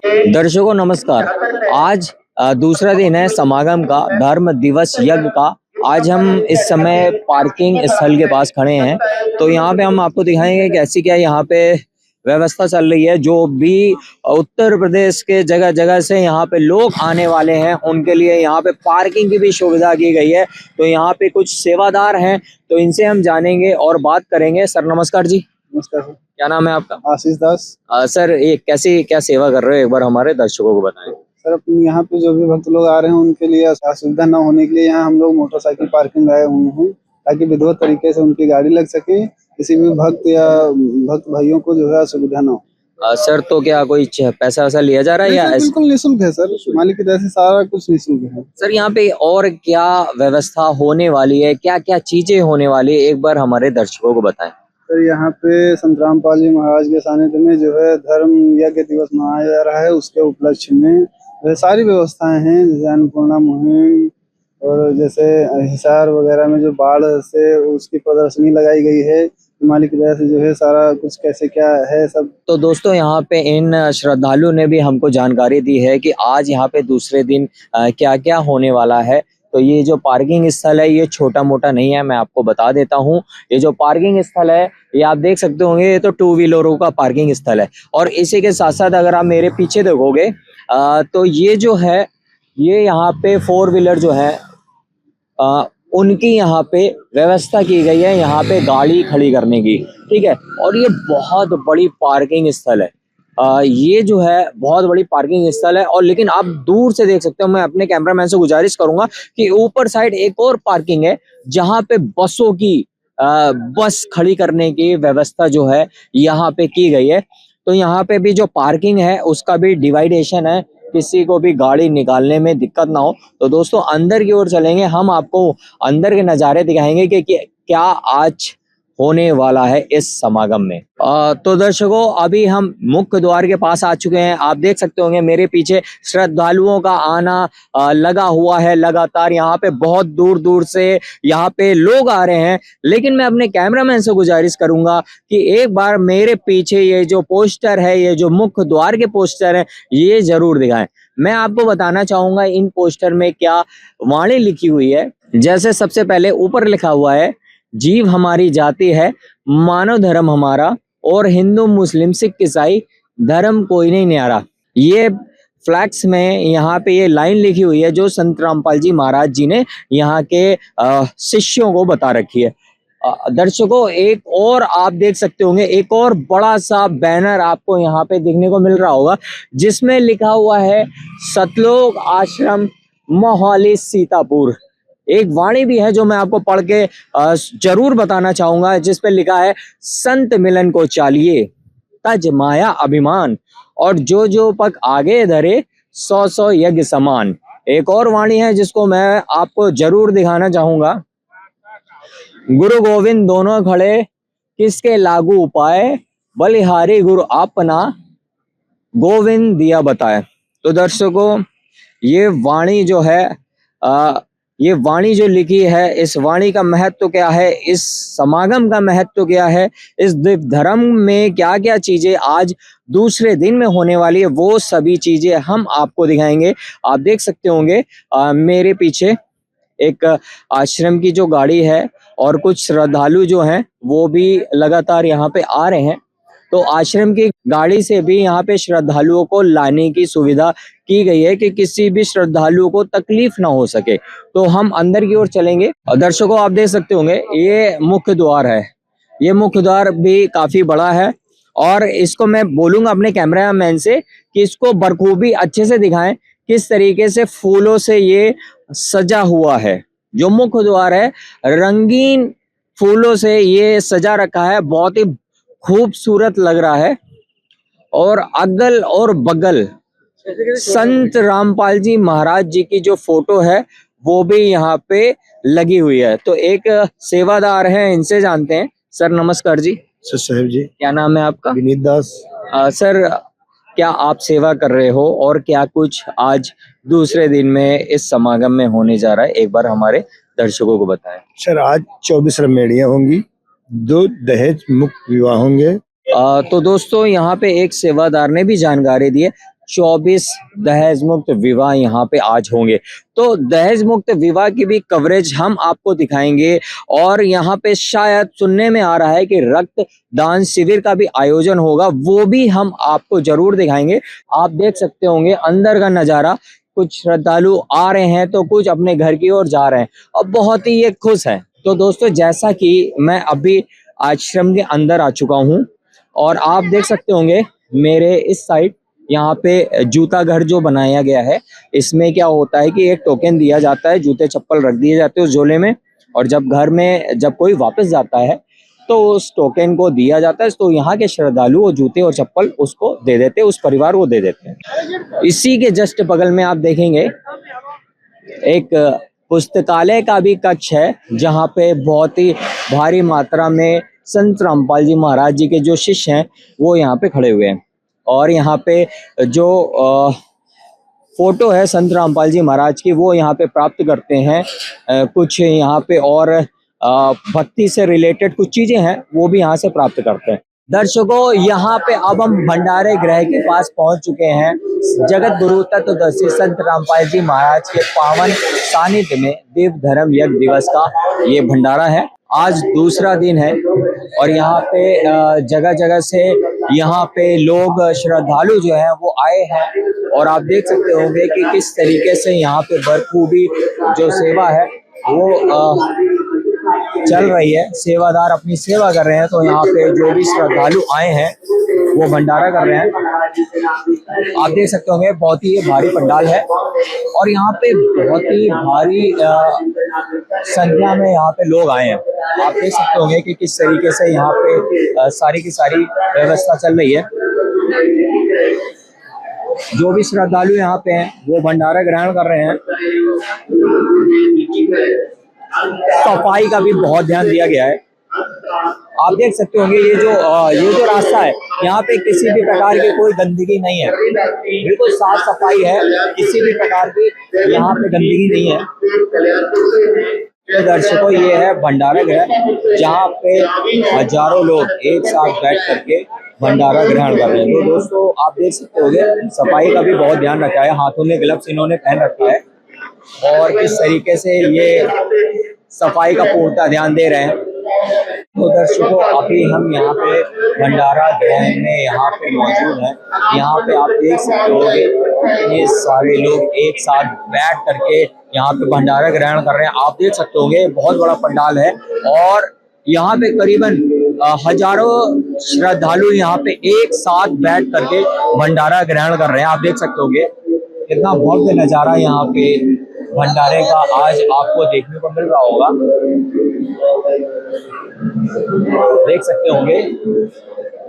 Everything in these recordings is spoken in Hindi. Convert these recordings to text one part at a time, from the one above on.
दर्शकों नमस्कार। आज दूसरा दिन है समागम का, धर्म दिवस यज्ञ का। आज हम इस समय पार्किंग स्थल के पास खड़े हैं, तो यहाँ पे हम आपको दिखाएंगे कि ऐसी क्या यहाँ पे व्यवस्था चल रही है। जो भी उत्तर प्रदेश के जगह जगह से यहाँ पे लोग आने वाले हैं, उनके लिए यहाँ पे पार्किंग की भी सुविधा की गई है। तो यहाँ पे कुछ सेवादार हैं, तो इनसे हम जानेंगे और बात करेंगे। सर नमस्कार जी। नमस्कार सर। क्या नाम है आपका? आशीष दास। सर ये कैसी क्या सेवा कर रहे हो, एक बार हमारे दर्शकों को बताएं। सर अपने यहाँ पे जो भी भक्त लोग आ रहे हैं उनके लिए असुविधा न होने के लिए यहाँ हम लोग मोटरसाइकिल पार्किंग लगाए हुए हैं, ताकि विधिवत तरीके से उनकी गाड़ी लग सके, किसी भी भक्त या भक्त भाइयों को जो है असुविधा न हो। सर तो क्या कोई पैसा वैसा लिया जा रहा है या बिल्कुल निःशुल्क है सर, मालिक की तरफ से सारा कुछ निःशुल्क है। सर यहाँ पे और क्या व्यवस्था होने वाली है, क्या क्या चीजें होने वाली है, एक बार हमारे दर्शकों को बताएं। सर यहाँ पे संत रामपाल जी महाराज के सानिध्य में जो है धर्म यज्ञ दिवस मनाया जा रहा है, उसके उपलक्ष्य में सारी व्यवस्थाएं हैं, जैसे अन्नपूर्णा मुहिम और जैसे हिसार वगैरह में जो बाढ़ से उसकी प्रदर्शनी लगाई गई है, मालिक की वजह से जो है सारा कुछ कैसे क्या है सब। तो दोस्तों यहाँ पे इन श्रद्धालुओं ने भी हमको जानकारी दी है कि आज यहाँ पे दूसरे दिन क्या क्या होने वाला है। तो ये जो पार्किंग स्थल है ये छोटा मोटा नहीं है, मैं आपको बता देता हूँ। ये जो पार्किंग स्थल है ये आप देख सकते होंगे, ये तो 2 व्हीलरों का पार्किंग स्थल है। और इसी के साथ साथ अगर आप मेरे पीछे देखोगे तो ये जो है ये यहाँ पे 4 व्हीलर जो है उनकी यहाँ पे व्यवस्था की गई है, यहाँ पे गाड़ी खड़ी करने की, ठीक है। और ये बहुत बड़ी पार्किंग स्थल है। ये जो है बहुत बड़ी पार्किंग स्थल है। और लेकिन आप दूर से देख सकते हो, मैं अपने कैमरामैन से गुजारिश करूंगा कि ऊपर साइड एक और पार्किंग है जहां पे बसों की बस खड़ी करने की व्यवस्था जो है यहाँ पे की गई है। तो यहाँ पे भी जो पार्किंग है उसका भी डिवाइडेशन है, किसी को भी गाड़ी निकालने में दिक्कत ना हो। तो दोस्तों अंदर की ओर चलेंगे, हम आपको अंदर के नज़ारे दिखाएंगे कि क्या आज होने वाला है इस समागम में। तो दर्शकों अभी हम मुख्य द्वार के पास आ चुके हैं। आप देख सकते होंगे मेरे पीछे श्रद्धालुओं का आना लगा हुआ है लगातार। यहाँ पे बहुत दूर दूर से यहाँ पे लोग आ रहे हैं। लेकिन मैं अपने कैमरामैन से गुजारिश करूंगा कि एक बार मेरे पीछे ये जो पोस्टर है, ये जो मुख्य द्वार के पोस्टर है, ये जरूर दिखाएं। मैं आपको बताना चाहूंगा इन पोस्टर में क्या वाणी लिखी हुई है। जैसे सबसे पहले ऊपर लिखा हुआ है, जीव हमारी जाति है, मानव धर्म हमारा, और हिंदू मुस्लिम सिख ईसाई धर्म कोई नहीं न्यारा। ये फ्लैक्स में यहाँ पे ये लाइन लिखी हुई है जो संत रामपाल जी महाराज जी ने यहाँ के शिष्यों को बता रखी है। दर्शकों एक और आप देख सकते होंगे, एक और बड़ा सा बैनर आपको यहाँ पे देखने को मिल रहा होगा, जिसमें लिखा हुआ है सतलोक आश्रम मोहाली सीतापुर। एक वाणी भी है जो मैं आपको पढ़ के जरूर बताना चाहूंगा, जिस पे लिखा है संत मिलन को चालिए तज माया अभिमान, और जो जो पग आगे धरे 100 यज्ञ समान। एक और वाणी है जिसको मैं आपको जरूर दिखाना चाहूंगा, गुरु गोविंद दोनों खड़े किसके लागू उपाय, बलिहारी गुरु अपना गोविंद दिया बताए। तो दर्शकों ये वाणी जो है ये वाणी जो लिखी है, इस वाणी का महत्व क्या है, इस समागम का महत्व क्या है, इस दिव्य धर्म में क्या क्या चीजें आज दूसरे दिन में होने वाली है, वो सभी चीजें हम आपको दिखाएंगे। आप देख सकते होंगे मेरे पीछे एक आश्रम की जो गाड़ी है और कुछ श्रद्धालु जो हैं वो भी लगातार यहाँ पे आ रहे हैं। तो आश्रम की गाड़ी से भी यहाँ पे श्रद्धालुओं को लाने की सुविधा की गई है कि किसी भी श्रद्धालु को तकलीफ ना हो सके। तो हम अंदर की ओर चलेंगे और दर्शकों आप देख सकते होंगे ये मुख्य द्वार है। ये मुख्य द्वार भी काफी बड़ा है और इसको मैं बोलूंगा अपने कैमरामैन से कि इसको बखूबी अच्छे से दिखाएं किस तरीके से फूलों से ये सजा हुआ है। जो मुख्य द्वार है रंगीन फूलों से ये सजा रखा है, बहुत ही खूबसूरत लग रहा है। और अगल और बगल संत रामपाल जी महाराज जी की जो फोटो है वो भी यहाँ पे लगी हुई है। तो एक सेवादार है, इनसे जानते हैं। सर नमस्कार जी। सर साहब जी। क्या नाम है आपका? विनीत दास। सर क्या आप सेवा कर रहे हो और क्या कुछ आज दूसरे दिन में इस समागम में होने जा रहा है, एक बार हमारे दर्शकों को बताएं। सर आज 24 रमेड़ियाँ होंगी, 2 दहेज मुक्त विवाह होंगे। तो दोस्तों यहाँ पे एक सेवादार ने भी जानकारी दी है। 24 दहेज मुक्त विवाह यहाँ पे आज होंगे। तो दहेज मुक्त विवाह की भी कवरेज हम आपको दिखाएंगे और यहाँ पे शायद सुनने में आ रहा है कि रक्तदान शिविर का भी आयोजन होगा, वो भी हम आपको जरूर दिखाएंगे। आप देख सकते होंगे अंदर का नज़ारा, कुछ श्रद्धालु आ रहे हैं तो कुछ अपने घर की ओर जा रहे हैं और बहुत ही ये खुश हैं। तो दोस्तों, जैसा कि मैं अभी आश्रम के अंदर आ चुका हूँ और आप देख सकते होंगे मेरे इस साइड यहाँ पे जूता घर जो बनाया गया है, इसमें क्या होता है कि एक टोकन दिया जाता है, जूते चप्पल रख दिए जाते हैं उस झोले में, और जब घर में जब कोई वापस जाता है तो उस टोकन को दिया जाता है। तो यहाँ के श्रद्धालु वो जूते और चप्पल उसको दे देते हैं, उस परिवार को दे देते हैं। इसी के जस्ट बगल में आप देखेंगे एक पुस्तकालय का भी कक्ष है, जहाँ पे बहुत ही भारी मात्रा में संत रामपाल जी महाराज जी के जो शिष्य हैं वो यहाँ पे खड़े हुए हैं। और यहाँ पे जो फोटो है संत रामपाल जी महाराज की, वो यहाँ पे प्राप्त करते हैं। कुछ यहाँ पे और भक्ति से रिलेटेड कुछ चीजें हैं वो भी यहाँ से प्राप्त करते हैं। दर्शकों, यहाँ पे अब हम भंडारे गृह के पास पहुंच चुके हैं। जगत गुरु तत्वदर्शी संत रामपाल जी महाराज के पावन सानिध्य में देव धर्म यज्ञ दिवस का ये भंडारा है। आज दूसरा दिन है और यहाँ पे जगह जगह से यहाँ पे लोग श्रद्धालु जो हैं वो आए हैं और आप देख सकते होंगे कि किस तरीके से यहाँ पे बखूबी जो सेवा है वो चल रही है। सेवादार अपनी सेवा कर रहे हैं। तो यहाँ पे जो भी श्रद्धालु आए हैं वो भंडारा कर रहे हैं। आप देख सकते होंगे बहुत ही भारी पंडाल है और यहाँ पे बहुत ही भारी संख्या में यहाँ पे लोग आए हैं। आप देख सकते होंगे कि किस तरीके से यहाँ पे सारी की सारी व्यवस्था चल रही है। जो भी श्रद्धालु यहाँ पे हैं वो भंडारा ग्रहण कर रहे हैं। सफाई का भी बहुत ध्यान दिया गया है। आप देख सकते होंगे ये जो रास्ता है, यहाँ पे किसी भी प्रकार की कोई गंदगी नहीं है, बिल्कुल साफ सफाई है, किसी भी प्रकार की यहाँ पे गंदगी नहीं है। तो दर्शकों, ये है भंडारा गृह, जहाँ पे हजारों लोग एक साथ बैठ करके भंडारा ग्रहण कर रहे हैं। तो दोस्तों, आप देख सकते होंगे सफाई का भी बहुत ध्यान रखा है। हाथों में ग्लव्स इन्होंने पहन रखा है और किस तरीके से ये सफाई का पूर्णतः ध्यान दे रहे हैं। तो दर्शकों, अभी हम यहाँ पे भंडारा गृह में यहाँ पे मौजूद हैं। यहाँ पे आप देख सकते होंगे ये सारे लोग एक साथ बैठ करके यहाँ पे भंडारा ग्रहण कर रहे हैं। आप देख सकते होंगे बहुत बड़ा पंडाल है और यहाँ पे करीबन हजारों श्रद्धालु यहाँ पे एक साथ बैठ करके भंडारा ग्रहण कर रहे हैं। आप देख सकते होंगे कितना भव्य नजारा यहाँ पे भंडारे का आज आपको देखने को मिल रहा होगा। देख सकते होंगे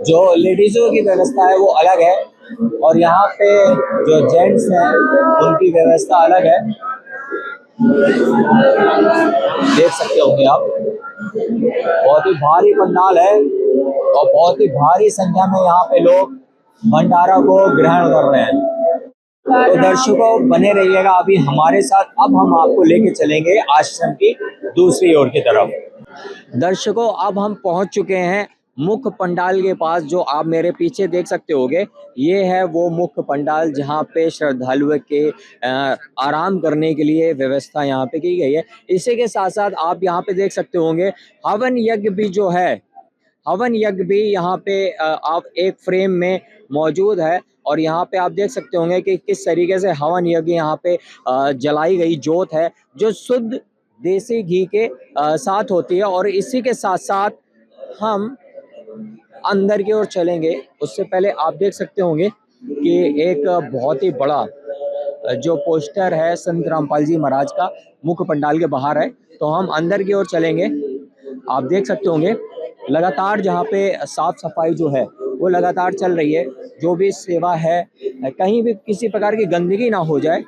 जो लेडीजों की व्यवस्था है वो अलग है और यहाँ पे जो जेंट्स हैं उनकी व्यवस्था अलग है। देख सकते होंगे आप, बहुत ही भारी पंडाल है और बहुत ही भारी संख्या में यहाँ पे लोग भंडारा को ग्रहण कर रहे हैं। तो दर्शकों, बने रहिएगा अभी हमारे साथ। अब हम आपको लेके चलेंगे आश्रम की दूसरी ओर की तरफ। दर्शकों, अब हम पहुंच चुके हैं मुख्य पंडाल के पास, जो आप मेरे पीछे देख सकते होंगे। ये है वो मुख्य पंडाल जहां पे श्रद्धालुओं के आराम करने के लिए व्यवस्था यहाँ पे की गई है। इसी के साथ साथ आप यहाँ पे देख सकते होंगे हवन यज्ञ भी जो है, हवन यज्ञ भी यहाँ पे आप एक फ्रेम में मौजूद है और यहाँ पे आप देख सकते होंगे कि किस तरीके से हवन यज्ञ यहाँ पे जलाई गई जोत है, जो शुद्ध देसी घी के साथ होती है। और इसी के साथ साथ हम अंदर की ओर चलेंगे। उससे पहले आप देख सकते होंगे कि एक बहुत ही बड़ा जो पोस्टर है संत रामपाल जी महाराज का मुख्य पंडाल के बाहर है। तो हम अंदर की ओर चलेंगे। आप देख सकते होंगे लगातार जहाँ पे साफ सफाई जो है वो लगातार चल रही है। जो भी सेवा है, कहीं भी किसी प्रकार की गंदगी ना हो जाए,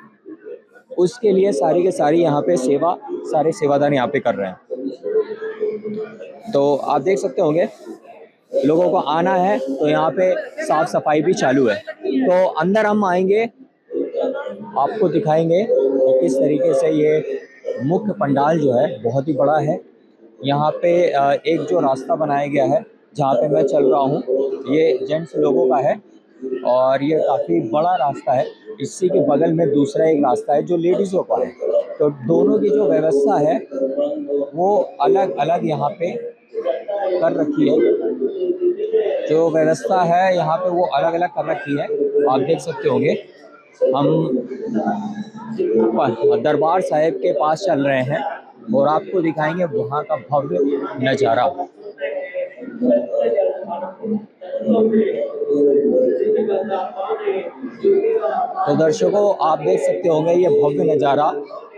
उसके लिए सारी के सारी यहाँ पे सेवा सारे सेवादार यहाँ पे कर रहे हैं। तो आप देख सकते होंगे लोगों को आना है तो यहाँ पे साफ सफाई भी चालू है। तो अंदर हम आएंगे, आपको दिखाएंगे कि किस तरीके से ये मुख्य पंडाल जो है बहुत ही बड़ा है। यहाँ पे एक जो रास्ता बनाया गया है जहाँ पे मैं चल रहा हूँ, ये जेंट्स लोगों का है और ये काफ़ी बड़ा रास्ता है। इसी के बगल में दूसरा एक रास्ता है जो लेडीज़ों का है। तो दोनों की जो व्यवस्था है वो अलग अलग यहाँ पे कर रखी है। जो व्यवस्था है यहाँ पे वो अलग अलग कर रखी है। आप देख सकते होंगे हम दरबार साहिब के पास चल रहे हैं और आपको दिखाएंगे वहाँ का भव्य नज़ारा। तो दर्शकों आप देख सकते होंगे ये भव्य नज़ारा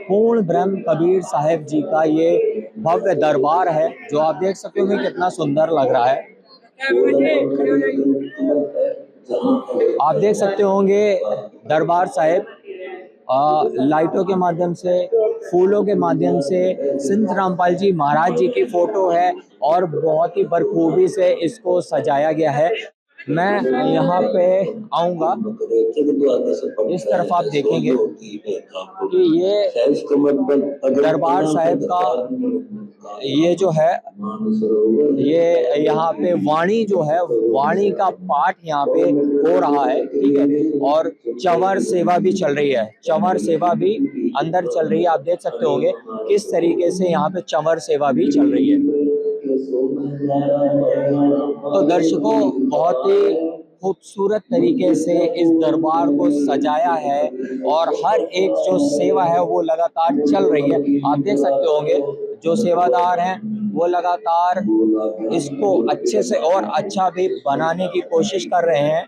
पूर्ण ब्रह्म कबीर साहिब जी का ये भव्य दरबार है जो आप देख सकते होंगे कितना सुंदर लग रहा है। आप देख सकते होंगे दरबार साहिब लाइटों के माध्यम से, फूलों के माध्यम से, संत रामपाल जी महाराज जी की फोटो है और बहुत ही बखूबी से इसको सजाया गया है। मैं यहाँ पे आऊँगा, इस तरफ आप देखेंगे कि ये दरबार साहिब का ये जो है ये यहाँ पे वाणी जो है वाणी का पाठ यहाँ पे हो रहा है, ठीक है। और चंवर सेवा भी चल रही है, चंवर सेवा भी अंदर चल रही है। आप देख सकते होंगे किस तरीके से यहाँ पे चंवर सेवा भी चल रही है। तो दर्शकों बहुत ही खूबसूरत तरीके से इस दरबार को सजाया है और हर एक जो सेवा है वो लगातार चल रही है। आप देख सकते होंगे जो सेवादार हैं वो लगातार इसको अच्छे से और अच्छा भी बनाने की कोशिश कर रहे हैं।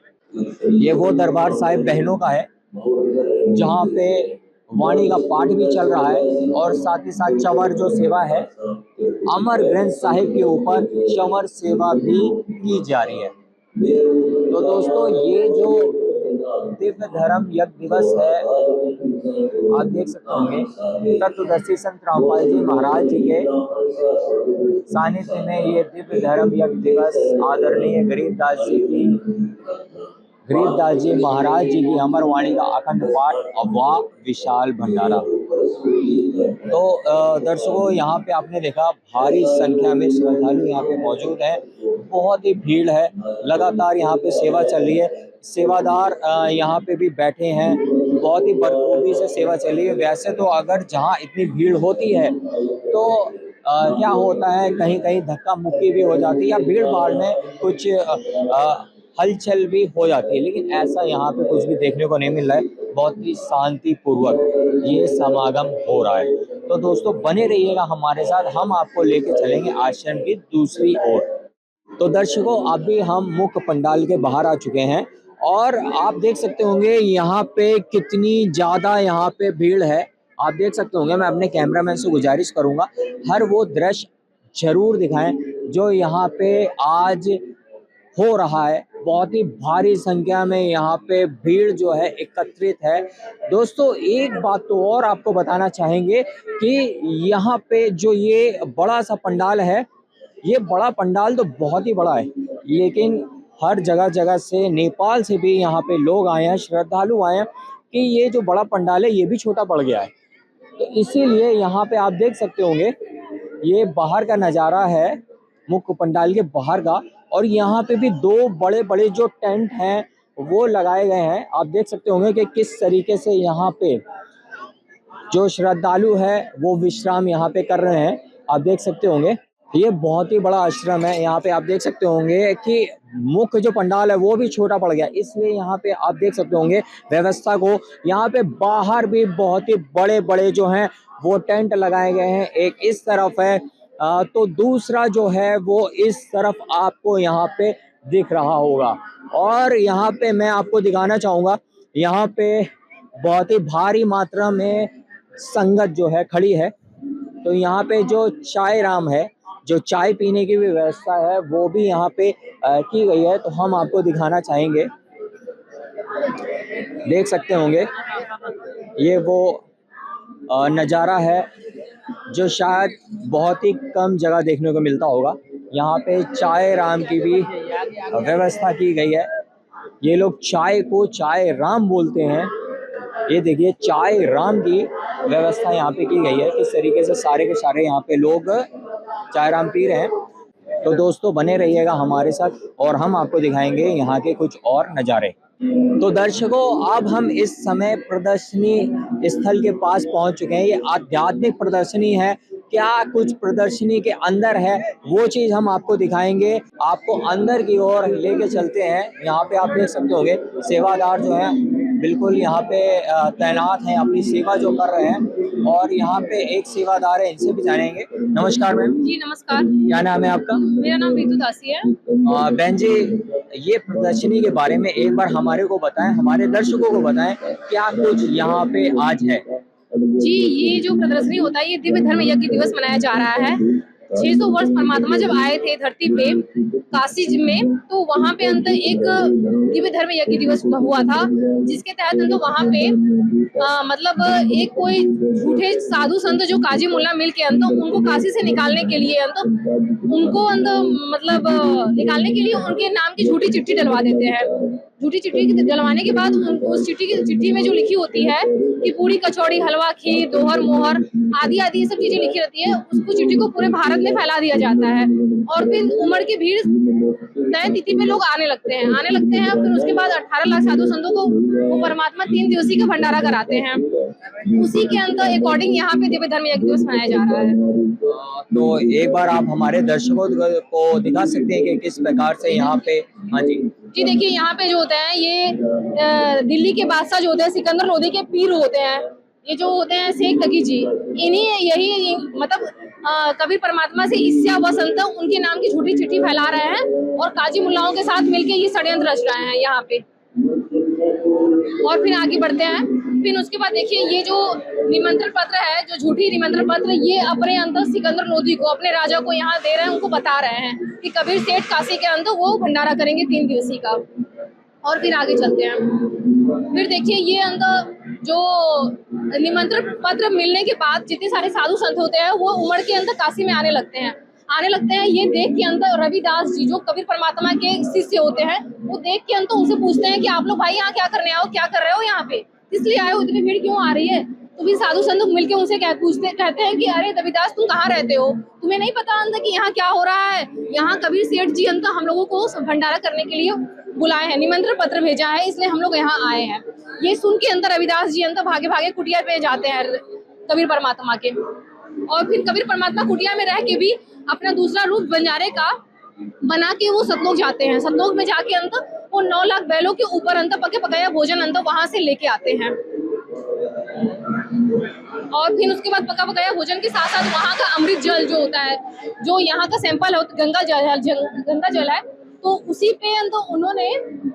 ये वो दरबार साहिब बहनों का है जहाँ पे वाणी का पाठ भी चल रहा है और साथ ही साथ चंवर जो सेवा है अमर ग्रंथ साहिब के ऊपर चंवर सेवा भी की जा रही है। तो दोस्तों ये जो दिव्य धर्म यज्ञ दिवस है आप देख सकते होंगे तत्वदर्शी संत रामपाल जी महाराज जी के सानिध्य में ये दिव्य धर्म यज्ञ दिवस आदरणीय गरीबदास जी महाराज जी की अमर वाणी का अखंड पाठ अवा विशाल भंडारा। तो दर्शकों यहाँ पे आपने देखा भारी संख्या में श्रद्धालु यहाँ पे मौजूद हैं, बहुत ही भीड़ है, लगातार यहाँ पे सेवा चल रही है। सेवादार यहाँ पे भी बैठे हैं, बहुत ही बखूबी से सेवा चल रही है। वैसे तो अगर जहाँ इतनी भीड़ होती है तो क्या होता है कहीं कहीं धक्का मुक्की भी हो जाती है या भीड़ भाड़ में कुछ हलचल भी हो जाती है, लेकिन ऐसा यहाँ पे कुछ भी देखने को नहीं मिल रहा है। बहुत ही शांतिपूर्वक ये समागम हो रहा है। तो दोस्तों बने रहिएगा हमारे साथ, हम आपको लेके चलेंगे आश्रम की दूसरी ओर। तो दर्शकों अभी हम मुख्य पंडाल के बाहर आ चुके हैं और आप देख सकते होंगे यहाँ पे कितनी ज़्यादा यहाँ पे भीड़ है। आप देख सकते होंगे, मैं अपने कैमरामैन से गुजारिश करूँगा हर वो दृश्य जरूर दिखाएं जो यहाँ पे आज हो रहा है। बहुत ही भारी संख्या में यहाँ पे भीड़ जो है एकत्रित है। दोस्तों एक बात तो और आपको बताना चाहेंगे कि यहाँ पे जो ये बड़ा सा पंडाल है, ये बड़ा पंडाल तो बहुत ही बड़ा है, लेकिन हर जगह जगह से नेपाल से भी यहाँ पे लोग आए हैं, श्रद्धालु आए हैं कि ये जो बड़ा पंडाल है ये भी छोटा पड़ गया है। तो इसीलिए यहाँ पे आप देख सकते होंगे ये बाहर का नज़ारा है मुख्य पंडाल के बाहर का, और यहाँ पे भी दो बड़े बड़े जो टेंट हैं वो लगाए गए हैं। आप देख सकते होंगे कि किस तरीके से यहाँ पे जो श्रद्धालु है वो विश्राम यहाँ पे कर रहे हैं। आप देख सकते होंगे ये बहुत ही बड़ा आश्रम है। यहाँ पे आप देख सकते होंगे कि मुख्य जो पंडाल है वो भी छोटा पड़ गया, इसलिए यहाँ पे आप देख सकते होंगे व्यवस्था को। यहाँ पे बाहर भी बहुत ही बड़े बड़े जो हैं वो टेंट लगाए गए हैं, एक इस तरफ है तो दूसरा जो है वो इस तरफ आपको यहाँ पे दिख रहा होगा। और यहाँ पे मैं आपको दिखाना चाहूँगा यहाँ पे बहुत ही भारी मात्रा में संगत जो है खड़ी है। तो यहाँ पे जो चाय राम है, जो चाय पीने की भी व्यवस्था है वो भी यहाँ पे की गई है, तो हम आपको दिखाना चाहेंगे। देख सकते होंगे ये वो नज़ारा है जो शायद बहुत ही कम जगह देखने को मिलता होगा। यहाँ पे चाय राम की भी व्यवस्था की गई है। ये लोग चाय को चाय राम बोलते हैं। ये देखिए चाय राम की व्यवस्था यहाँ पे की गई है, किस तरीके से सारे के सारे यहाँ पे लोग चाय राम पी रहे हैं। तो दोस्तों बने रहिएगा हमारे साथ और हम आपको दिखाएंगे यहाँ के कुछ और नज़ारे। तो दर्शकों, अब हम इस समय प्रदर्शनी स्थल के पास पहुंच चुके हैं। ये आध्यात्मिक प्रदर्शनी है। क्या कुछ प्रदर्शनी के अंदर है वो चीज हम आपको दिखाएंगे। आपको अंदर की ओर लेके चलते हैं। यहाँ पे आप देख सकते होंगे सेवादार जो है बिल्कुल यहाँ पे तैनात हैं, अपनी सेवा जो कर रहे हैं। और यहाँ पे एक सेवादार है, इनसे भी जानेंगे। नमस्कार मैम। जी नमस्कार। क्या नाम है आपका? मेरा नाम रीतू दासी है। बहन जी, ये प्रदर्शनी के बारे में एक बार हमारे को बताएं, हमारे दर्शकों को बताएं, क्या कुछ यहाँ पे आज है? जी, ये जो प्रदर्शनी होता है ये दिव्य धर्म यज्ञ दिवस मनाया जा रहा है। 600 वर्ष परमात्मा जब आए थे धरती पे काशी में, तो वहाँ पे अंत एक दिव्य धर्म यज्ञ दिवस हुआ था, जिसके तहत अंत वहाँ पे मतलब एक कोई झूठे साधु संत जो काजी मुल्ला मिल के अंत उनको काशी से निकालने के लिए उनको मतलब निकालने के लिए उनके नाम की झूठी चिट्ठी डलवा देते हैं। झूठी चिट्ठी डलवाने के बाद उस चिट्ठी में जो लिखी होती है कि पूरी कचौड़ी हलवा खीर दोहर मोहर आदि आदि ये सब चीजें लिखी रहती है, उसको चिट्ठी को पूरे भारत में फैला दिया जाता है। और फिर उमड़ की भीड़ तय तिथि पे लोग आने लगते हैं। फिर उसके बाद 18 लाख साधु संतों को वो परमात्मा 3 दिवसीय का भंडारा कराते हैं। उसी के अंत अकॉर्डिंग यहाँ पे दिव्य धर्म यज्ञ दिवस मनाया जा रहा है। तो एक बार आप हमारे दर्शकों को दिखा सकते हैं कि किस प्रकार से यहाँ पे। हाँ जी जी, देखिए यहाँ पे जो होता है ये दिल्ली के बादशाह जो होते हैं सिकंदर लोदी के पीर होते हैं। ये जो होते हैं शेख तकी जी, इन्हीं यही मतलब कबीर परमात्मा से ईर्ष्या व संत उनके नाम की झूठी चिट्ठी फैला रहे हैं और काजी मुल्लाओं के साथ मिलके ये षड्यंत्र रच रहे हैं यहाँ पे। और फिर आगे बढ़ते हैं। फिर उसके बाद देखिए ये जो निमंत्रण पत्र है, जो झूठी निमंत्रण पत्र, ये अपने अंदर सिकंदर लोदी को अपने राजा को यहाँ दे रहे हैं, उनको बता रहे हैं कि कबीर सेठ काशी के अंदर वो भंडारा करेंगे 3 दिवसीय का। और फिर आगे चलते हैं। फिर देखिए ये अंदर जो निमंत्रण पत्र मिलने के बाद जितने सारे साधु संत होते हैं वो उमड़ के अंदर काशी में आने लगते हैं। ये देख के अंदर रविदास जी जो कबीर परमात्मा के शिष्य होते हैं, वो देख के अंदर उनसे पूछते हैं कि आप लोग भाई यहाँ क्या करने आओ, क्या कर रहे हो यहाँ पे, इसलिए आए हो, इतनी भीड़ क्यों आ रही है? तो फिर साधु संत मिलके उनसे कहते हैं कि अरे रविदास तुम कहाँ रहते हो, तुम्हें नहीं पता अंदर कि यहाँ क्या हो रहा है? यहाँ कबीर सेठ जी अंदर हम लोगों को भंडारा करने के लिए बुलाए हैं, निमंत्रण पत्र भेजा है, इसलिए हम लोग यहाँ आए हैं। ये सुन के अंदर रविदास जी अंदर भागे भागे कुटिया पे जाते हैं कबीर परमात्मा के। और फिर कबीर परमात्मा कुटिया में रह के भी अपना दूसरा रूप बंजारे का बना के वो सतलोक जाते हैं। सतलोक में जाके अंत वो 9 लाख बैलों के ऊपर अंत पके पकाया भोजन अंत वहां से लेके आते हैं। और फिर उसके बाद पका पकाया भोजन के साथ साथ वहाँ का अमृत जल जो होता है, जो यहाँ का सैंपल है गंगा जल है, तो उसी पे तो उन्होंने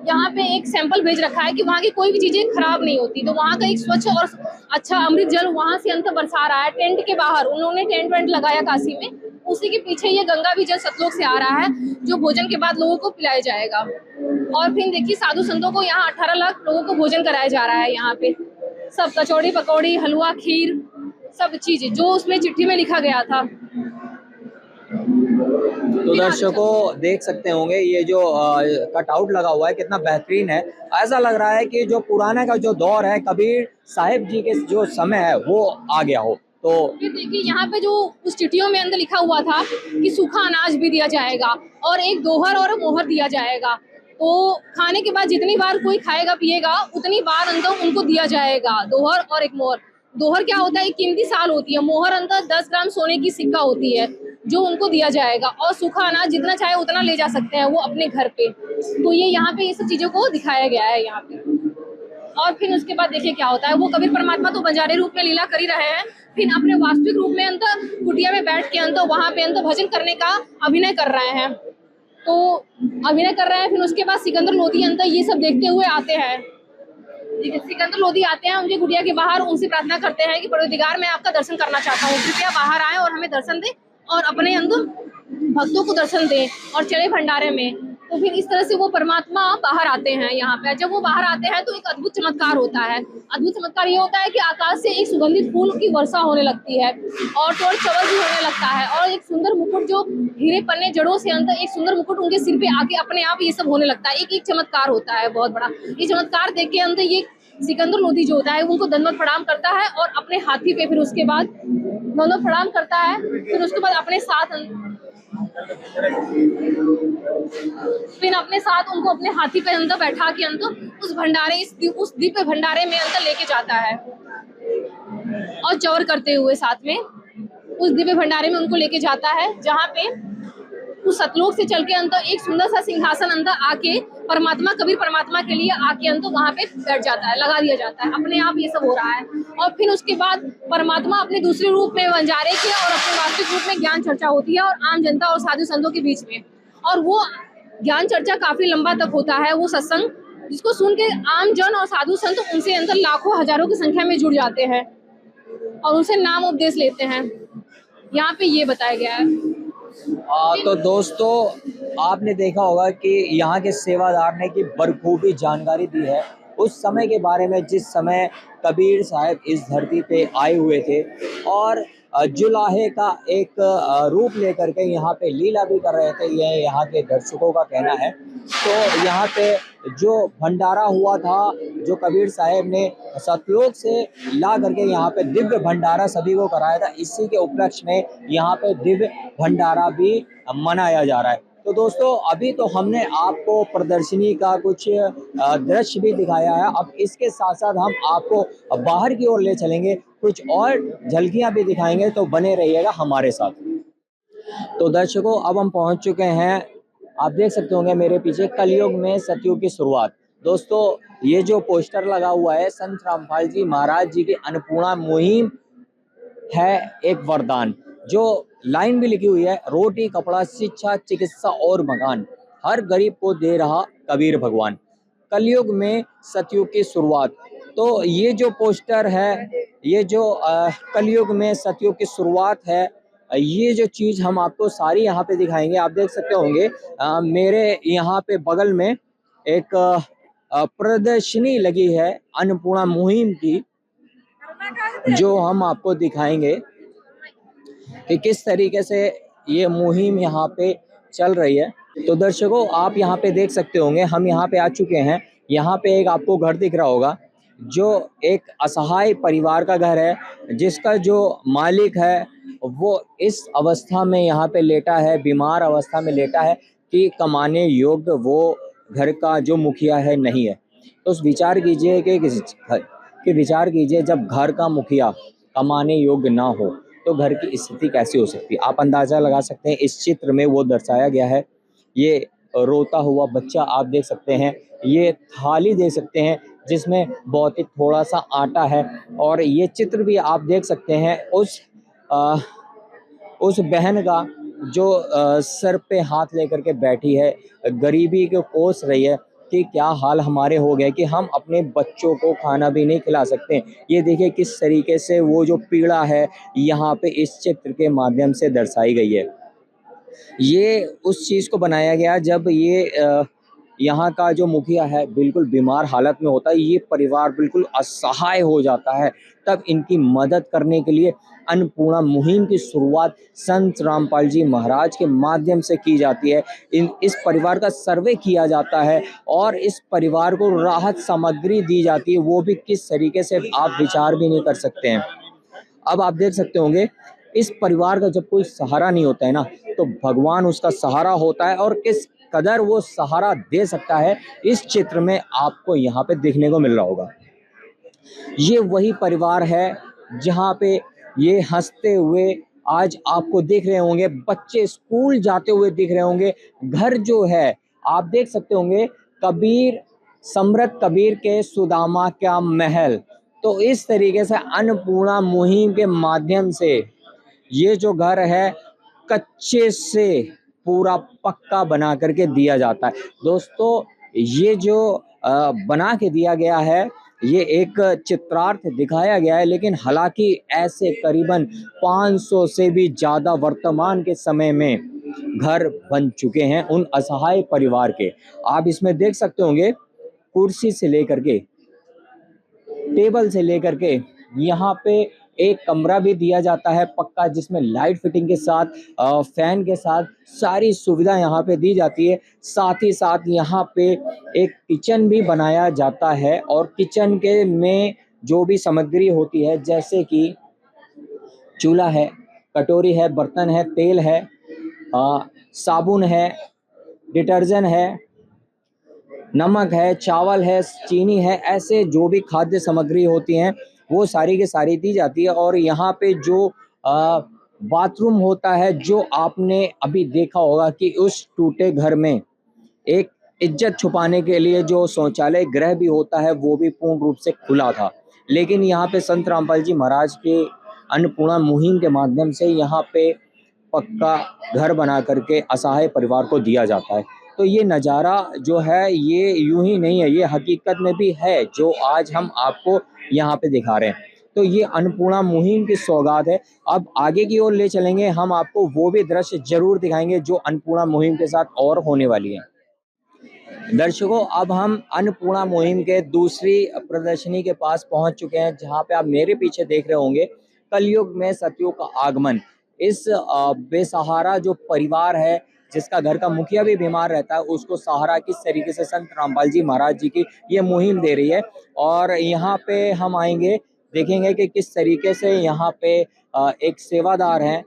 यहाँ पे एक सैंपल भेज रखा है कि वहाँ की कोई भी चीजें खराब नहीं होती। तो वहाँ का एक स्वच्छ और अच्छा अमृत जल वहाँ से अंत बरसा रहा है। टेंट के बाहर उन्होंने टेंट वेंट लगाया काशी में, उसी के पीछे ये गंगा भी जल सतलोक से आ रहा है जो भोजन के बाद लोगों को पिलाया जाएगा। और फिर देखिए साधु संतों को यहाँ 18 लाख लोगों को भोजन कराया जा रहा है। यहाँ पे सब कचौड़ी पकौड़ी हलवा खीर सब चीजें जो उसमें चिट्ठी में लिखा गया था। तो दर्शकों देख सकते होंगे ये जो कटआउट लगा हुआ है कितना बेहतरीन है। ऐसा लग रहा है कि जो पुराने का जो दौर है कबीर साहिब जी के जो समय है वो आ गया हो। तो फिर देखिए यहाँ पे जो उस चिट्ठियों में अंदर लिखा हुआ था कि सूखा अनाज भी दिया जाएगा और एक दोहर और मोहर दिया जाएगा। तो खाने के बाद जितनी बार कोई खाएगा पिएगा उतनी बार अंदर उनको दिया जाएगा दोहर और एक मोहर। दोहर क्या होता है? एक कीमती साल होती है। मोहर अंदर 10 ग्राम सोने की सिक्का होती है जो उनको दिया जाएगा। और सूखा अनाज जितना चाहे उतना ले जा सकते हैं वो अपने घर पे। तो ये यहाँ पे ये सब चीजों को दिखाया गया है यहाँ पे। और फिर उसके बाद देखिए क्या होता है, वो कबीर परमात्मा तो बंजारे रूप में लीला कर ही रहे हैं, फिर अपने वास्तविक रूप में अंदर कुटिया में बैठ के अंदर वहां पे अंदर भजन करने का अभिनय कर रहे हैं। तो अभिनय कर रहे हैं। फिर उसके बाद सिकंदर लोदी अंदर ये सब देखते हुए आते हैं। सिकंदर लोदी आते हैं उनकी कुटिया के बाहर, उनसे प्रार्थना करते हैं कि परवरदिगार मैं आपका दर्शन करना चाहता हूँ, कृपया बाहर आए और हमें दर्शन दें और अपने अंदर भक्तों को दर्शन दें और चले भंडारे में। तो फिर इस तरह से वो परमात्मा बाहर आते हैं यहाँ पे। जब वो बाहर आते हैं तो एक अद्भुत चमत्कार होता है। अद्भुत चमत्कार ये होता है कि आकाश से एक सुगंधित फूल की वर्षा होने लगती है और टोर चवल भी होने लगता है और एक सुंदर मुकुट जो हीरे पन्ने जड़ों से अंदर एक सुंदर मुकुट उनके सिर पे आके अपने आप ये सब होने लगता है। एक चमत्कार होता है बहुत बड़ा। ये चमत्कार देख के अंदर ये सिकंदर लोदी जो होता है उनको दंडवत प्रणाम करता है और अपने हाथी पे फिर उसके बाद दंडवत प्रणाम करता है। फिर उसके बाद अपने साथ फिर अपने साथ उनको अपने हाथी पे अंदर बैठा के अंदर उस दिव्य भंडारे में अंदर लेके जाता है, और चौर करते हुए साथ में उस दिव्य भंडारे में उनको लेके जाता है, जहाँ पे उस सतलोक से चल के अंदर एक सुंदर सा सिंहासन अंदर आके परमात्मा, कबीर परमात्मा के लिए आके अंदर वहाँ पे बैठ जाता है, लगा दिया जाता है। अपने आप ये सब हो रहा है। और फिर उसके बाद परमात्मा अपने दूसरे रूप में बंजारे के और अपने वास्तविक रूप में ज्ञान चर्चा होती है और आम जनता और साधु संतों के बीच में, और वो ज्ञान चर्चा काफी लंबा तक होता है, वो सत्संग, जिसको सुन के आम जन और साधु संत उनसे अंदर लाखों हजारों की संख्या में जुड़ जाते हैं और उनसे नाम उपदेश लेते हैं। यहाँ पे ये बताया गया है। तो दोस्तों आपने देखा होगा कि यहाँ के सेवादार ने की बखूबी जानकारी दी है उस समय के बारे में जिस समय कबीर साहब इस धरती पे आए हुए थे और जुलाहे का एक रूप लेकर के यहाँ पे लीला भी कर रहे थे, यह यहाँ के दर्शकों का कहना है। तो यहाँ पे जो भंडारा हुआ था, जो कबीर साहब ने सतलोक से ला करके यहाँ पे दिव्य भंडारा सभी को कराया था, इसी के उपलक्ष्य में यहाँ पे दिव्य भंडारा भी मनाया जा रहा है। तो दोस्तों अभी तो हमने आपको प्रदर्शनी का कुछ दृश्य भी दिखाया है, अब इसके साथ साथ हम आपको बाहर की ओर ले चलेंगे, कुछ और झलकियां भी दिखाएंगे, तो बने रहिएगा हमारे साथ। तो दर्शकों अब हम पहुंच चुके हैं, आप देख सकते होंगे मेरे पीछे, कलयुग में सतयुग की शुरुआत। दोस्तों ये जो पोस्टर लगा हुआ है, संत रामपाल जी महाराज जी की अन्नपूर्णा मुहिम है एक वरदान, जो लाइन भी लिखी हुई है, रोटी कपड़ा शिक्षा चिकित्सा और मकान हर गरीब को दे रहा कबीर भगवान, कलयुग में सतयुग की शुरुआत। तो ये जो पोस्टर है, ये जो कलयुग में सतयुग की शुरुआत है, ये जो चीज हम आपको सारी यहाँ पे दिखाएंगे। आप देख सकते होंगे मेरे यहाँ पे बगल में एक प्रदर्शनी लगी है अन्नपूर्णा मुहिम की, जो हम आपको दिखाएंगे कि किस तरीके से ये मुहिम यहाँ पे चल रही है। तो दर्शकों आप यहाँ पे देख सकते होंगे, हम यहाँ पे आ चुके हैं। यहाँ पे एक आपको घर दिख रहा होगा, जो एक असहाय परिवार का घर है, जिसका जो मालिक है वो इस अवस्था में यहाँ पे लेटा है, बीमार अवस्था में लेटा है कि कमाने योग्य वो घर का जो मुखिया है नहीं है। तो विचार कीजिए कि विचार कीजिए, जब घर का मुखिया कमाने योग्य ना हो तो घर की स्थिति कैसी हो सकती है। आप अंदाजा लगा सकते हैं, इस चित्र में वो दर्शाया गया है। ये रोता हुआ बच्चा आप देख सकते हैं, ये थाली देख सकते हैं जिसमें बहुत ही थोड़ा सा आटा है, और ये चित्र भी आप देख सकते हैं उस बहन का जो सर पे हाथ लेकर के बैठी है, गरीबी को कोस रही है कि क्या हाल हमारे हो गए कि हम अपने बच्चों को खाना भी नहीं खिला सकते। ये देखिए किस तरीके से वो जो पीड़ा है यहाँ पे इस चित्र के माध्यम से दर्शाई गई है। ये उस चीज़ को बनाया गया जब ये यहाँ का जो मुखिया है बिल्कुल बीमार हालत में होता है, ये परिवार बिल्कुल असहाय हो जाता है, तब इनकी मदद करने के लिए अन्नपूर्णा मुहिम की शुरुआत संत रामपाल जी महाराज के माध्यम से की जाती है। इस परिवार का सर्वे किया जाता है और इस परिवार को राहत सामग्री दी जाती है, वो भी किस तरीके से आप विचार भी नहीं कर सकते हैं। अब आप देख सकते होंगे, इस परिवार का जब कोई सहारा नहीं होता है ना, तो भगवान उसका सहारा होता है, और किस कदर वो सहारा दे सकता है इस चित्र में आपको यहाँ पे देखने को मिल रहा होगा। ये वही परिवार है जहाँ पे ये हंसते हुए आज आपको देख रहे होंगे, बच्चे स्कूल जाते हुए दिख रहे होंगे। घर जो है आप देख सकते होंगे, कबीर सम्राट कबीर के सुदामा का महल। तो इस तरीके से अन्नपूर्णा मुहिम के माध्यम से ये जो घर है कच्चे से पूरा पक्का बना करके दिया जाता है। दोस्तों ये जो बना के दिया गया है, ये एक चित्रार्थ दिखाया गया है, लेकिन हालांकि ऐसे करीबन 500 से भी ज़्यादा वर्तमान के समय में घर बन चुके हैं उन असहाय परिवार के। आप इसमें देख सकते होंगे, कुर्सी से लेकर के टेबल से लेकर के यहाँ पे एक कमरा भी दिया जाता है पक्का, जिसमें लाइट फिटिंग के साथ फैन के साथ सारी सुविधा यहाँ पे दी जाती है। साथ ही साथ यहाँ पे एक किचन भी बनाया जाता है, और किचन के में जो भी सामग्री होती है, जैसे कि चूल्हा है, कटोरी है, बर्तन है, तेल है, साबुन है, डिटर्जेंट है, नमक है, चावल है, चीनी है, ऐसे जो भी खाद्य सामग्री होती हैं वो सारी की सारी दी जाती है। और यहाँ पे जो बाथरूम होता है, जो आपने अभी देखा होगा कि उस टूटे घर में एक इज्जत छुपाने के लिए जो शौचालय गृह भी होता है वो भी पूर्ण रूप से खुला था, लेकिन यहाँ पे संत रामपाल जी महाराज के अन्नपूर्णा मुहिम के माध्यम से यहाँ पे पक्का घर बना करके असहाय परिवार को दिया जाता है। तो ये नज़ारा जो है ये यूं ही नहीं है, ये हकीकत में भी है जो आज हम आपको यहाँ पे दिखा रहे हैं। तो ये अन्नपूर्णा मुहिम की सौगात है। अब आगे की ओर ले चलेंगे, हम आपको वो भी दृश्य जरूर दिखाएंगे जो अन्नपूर्णा मुहिम के साथ और होने वाली है। दर्शकों, अब हम अन्नपूर्णा मुहिम के दूसरी प्रदर्शनी के पास पहुंच चुके हैं, जहां पे आप मेरे पीछे देख रहे होंगे कलयुग में सतयुग का आगमन। इस बेसहारा जो परिवार है, जिसका घर का मुखिया भी बीमार रहता है, उसको सहारा किस तरीके से संत रामपाल जी महाराज जी की ये मुहिम दे रही है। और यहाँ पे हम आएंगे, देखेंगे कि किस तरीके से यहाँ पे एक सेवादार हैं,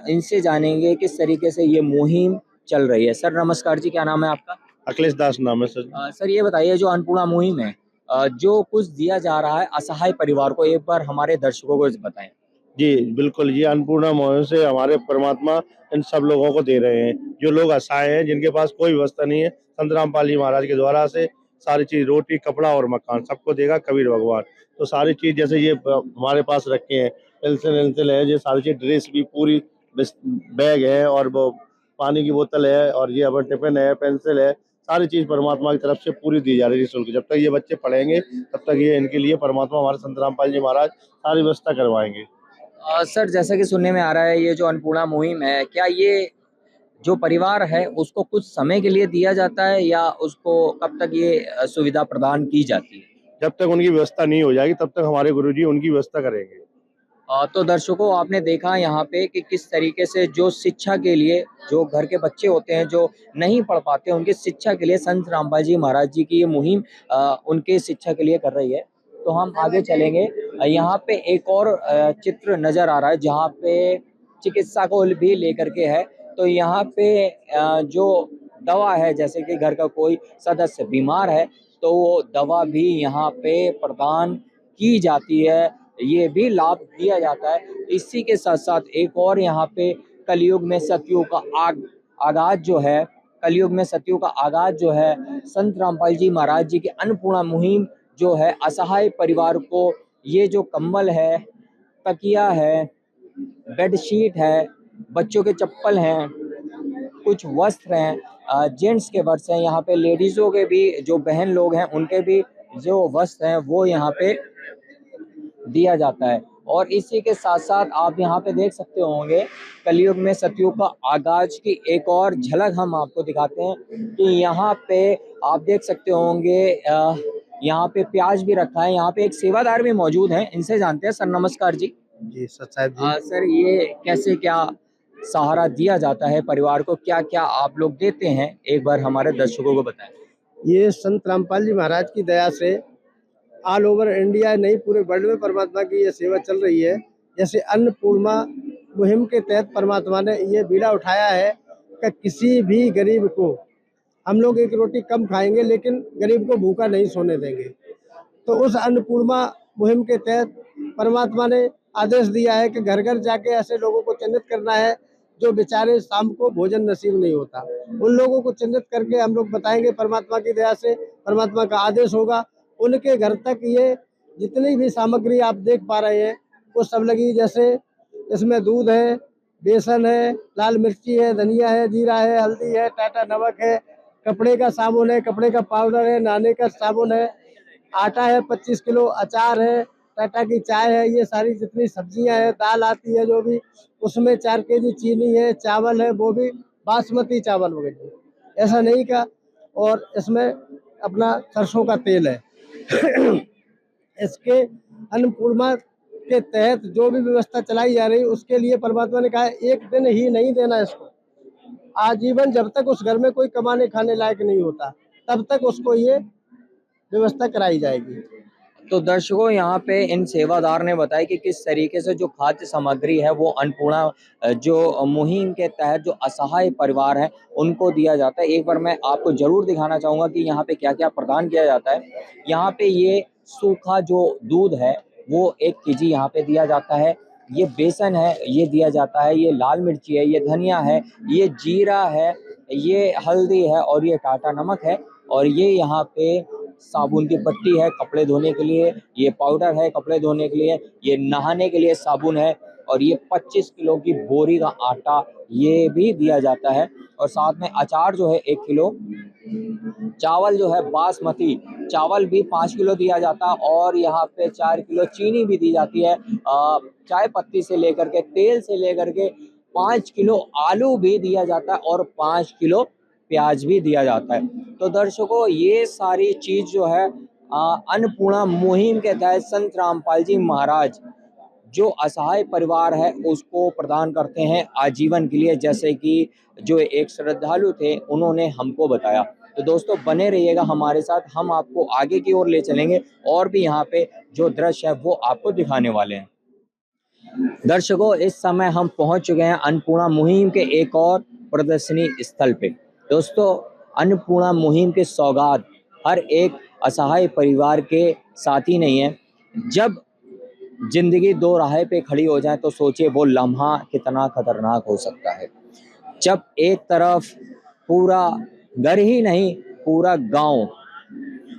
इनसे जानेंगे किस तरीके से ये मुहिम चल रही है। सर नमस्कार जी, क्या नाम है आपका? अखिलेश दास नाम है सर। सर ये बताइए, जो अन्नपूर्णा मुहिम है, जो कुछ दिया जा रहा है असहाय परिवार को, एक बार हमारे दर्शकों को बताएं। जी बिल्कुल, ये अन्नपूर्णा मुहिम से हमारे परमात्मा इन सब लोगों को दे रहे हैं, जो लोग असहाय हैं, जिनके पास कोई व्यवस्था नहीं है। संत रामपाल जी महाराज के द्वारा से सारी चीज, रोटी, कपड़ा और मकान सबको देगा कबीर भगवान। तो सारी चीज जैसे ये हमारे पास रखे हैं, पेंसिल है, ये सारी चीज, ड्रेस भी पूरी, बैग है और वो पानी की बोतल है, और ये अपन टिफिन है, पेंसिल है, सारी चीज परमात्मा की तरफ से पूरी दी जा रही है निःशुल्क। जब तक ये बच्चे पढ़ेंगे तब तक ये इनके लिए परमात्मा हमारे संत रामपाल जी महाराज सारी व्यवस्था करवाएंगे। सर जैसा कि सुनने में आ रहा है, ये जो अन्नपूर्णा मुहिम है, क्या ये जो परिवार है उसको कुछ समय के लिए दिया जाता है, या उसको कब तक ये सुविधा प्रदान की जाती है? जब तक उनकी व्यवस्था नहीं हो जाएगी तब तक हमारे गुरुजी उनकी व्यवस्था करेंगे। तो दर्शकों, आपने देखा यहाँ पे कि किस तरीके से जो शिक्षा के लिए, जो घर के बच्चे होते हैं जो नहीं पढ़ पाते, उनकी शिक्षा के लिए संत रामपाल जी महाराज जी की ये मुहिम उनके शिक्षा के लिए कर रही है। तो हम आगे चलेंगे। यहाँ पे एक और चित्र नजर आ रहा है, जहाँ पे चिकित्सा को भी लेकर के है। तो यहाँ पे जो दवा है, जैसे कि घर का कोई सदस्य बीमार है तो वो दवा भी यहाँ पे प्रदान की जाती है, ये भी लाभ दिया जाता है। इसी के साथ साथ एक और यहाँ पे कलयुग में सतयुग का आगाज जो है, कलयुग में सतयुग का आगाज जो है, संत रामपाल जी महाराज जी की अन्नपूर्णा मुहिम जो है, असहाय परिवार को ये जो कंबल है, तकिया है, बेडशीट है, बच्चों के चप्पल हैं, कुछ वस्त्र हैं, जेंट्स के वस्त्र हैं, यहाँ पे लेडीजों के भी जो बहन लोग हैं उनके भी जो वस्त्र हैं वो यहाँ पे दिया जाता है। और इसी के साथ साथ आप यहाँ पे देख सकते होंगे, कलयुग में सतयुग का आगाज की एक और झलक हम आपको दिखाते हैं कि यहाँ पे आप देख सकते होंगे, यहाँ पे प्याज भी रखा है। यहाँ पे एक सेवादार भी मौजूद हैं, इनसे जानते हैं। सर नमस्कार जी। जी साहब जी। सर ये कैसे क्या सहारा दिया जाता है परिवार को, क्या क्या आप लोग देते हैं, एक बार हमारे दर्शकों को बताएं। ये संत रामपाल जी महाराज की दया से ऑल ओवर इंडिया, नहीं पूरे वर्ल्ड में परमात्मा की ये सेवा चल रही है। जैसे अन्नपूर्णा मुहिम के तहत परमात्मा ने ये बीड़ा उठाया है कि किसी भी गरीब को, हम लोग एक रोटी कम खाएंगे लेकिन गरीब को भूखा नहीं सोने देंगे। तो उस अन्नपूर्णा मुहिम के तहत परमात्मा ने आदेश दिया है कि घर घर जाके ऐसे लोगों को चिन्हित करना है जो बेचारे शाम को भोजन नसीब नहीं होता। उन लोगों को चिन्हित करके हम लोग बताएंगे, परमात्मा की दया से परमात्मा का आदेश होगा, उनके घर तक ये जितनी भी सामग्री आप देख पा रहे हैं वो सब लगी। जैसे इसमें दूध है, बेसन है, लाल मिर्ची है, धनिया है, जीरा है, हल्दी है, टाटा नमक है, कपड़े का साबुन है, कपड़े का पाउडर है, नहाने का साबुन है, आटा है 25 किलो, अचार है, टाटा की चाय है, ये सारी जितनी सब्जियां हैं, दाल आती है जो भी, उसमें 4 केजी चीनी है, चावल है, वो भी बासमती चावल वगैरह, ऐसा नहीं का। और इसमें अपना सरसों का तेल है। इसके अन्नपूर्णा के तहत जो भी व्यवस्था चलाई जा रही है उसके लिए परमात्मा ने कहा एक दिन ही नहीं देना इसको, आजीवन, जब तक उस घर में कोई कमाने खाने लायक नहीं होता तब तक उसको ये व्यवस्था कराई जाएगी। तो दर्शकों यहाँ पे इन सेवादार ने बताया कि किस तरीके से जो खाद्य सामग्री है वो अन्नपूर्णा जो मुहिम के तहत जो असहाय परिवार है उनको दिया जाता है। एक बार मैं आपको जरूर दिखाना चाहूंगा कि यहाँ पे क्या क्या प्रदान किया जाता है। यहाँ पे ये सूखा जो दूध है वो 1 केजी यहाँ पे दिया जाता है। ये बेसन है ये दिया जाता है, ये लाल मिर्ची है, ये धनिया है, ये जीरा है, ये हल्दी है और ये टाटा नमक है। और ये यहाँ पे साबुन की पट्टी है कपड़े धोने के लिए, ये पाउडर है कपड़े धोने के लिए, ये नहाने के लिए साबुन है और ये 25 किलो की बोरी का आटा ये भी दिया जाता है। और साथ में अचार जो है 1 किलो, चावल जो है बासमती चावल भी 5 किलो दिया जाता है और यहाँ पे 4 किलो चीनी भी दी जाती है। चाय पत्ती से लेकर के तेल से लेकर के 5 किलो आलू भी दिया जाता है और 5 किलो प्याज भी दिया जाता है। तो दर्शकों ये सारी चीज जो है अन्नपूर्णा मुहिम के तहत संत रामपाल जी महाराज जो असहाय परिवार है उसको प्रदान करते हैं आजीवन के लिए, जैसे कि जो एक श्रद्धालु थे उन्होंने हमको बताया। तो दोस्तों बने रहिएगा हमारे साथ, हम आपको आगे की ओर ले चलेंगे और भी यहाँ पे जो दृश्य है वो आपको दिखाने वाले हैं। दर्शकों इस समय हम पहुंच चुके हैं अन्नपूर्णा मुहिम के एक और प्रदर्शनी स्थल पे। दोस्तों अन्नपूर्णा मुहिम के सौगात हर एक असहाय परिवार के साथ ही नहीं है। जब जिंदगी दो राहें पे खड़ी हो जाए तो सोचिए वो लम्हा कितना खतरनाक हो सकता है। जब एक तरफ पूरा घर ही नहीं पूरा गांव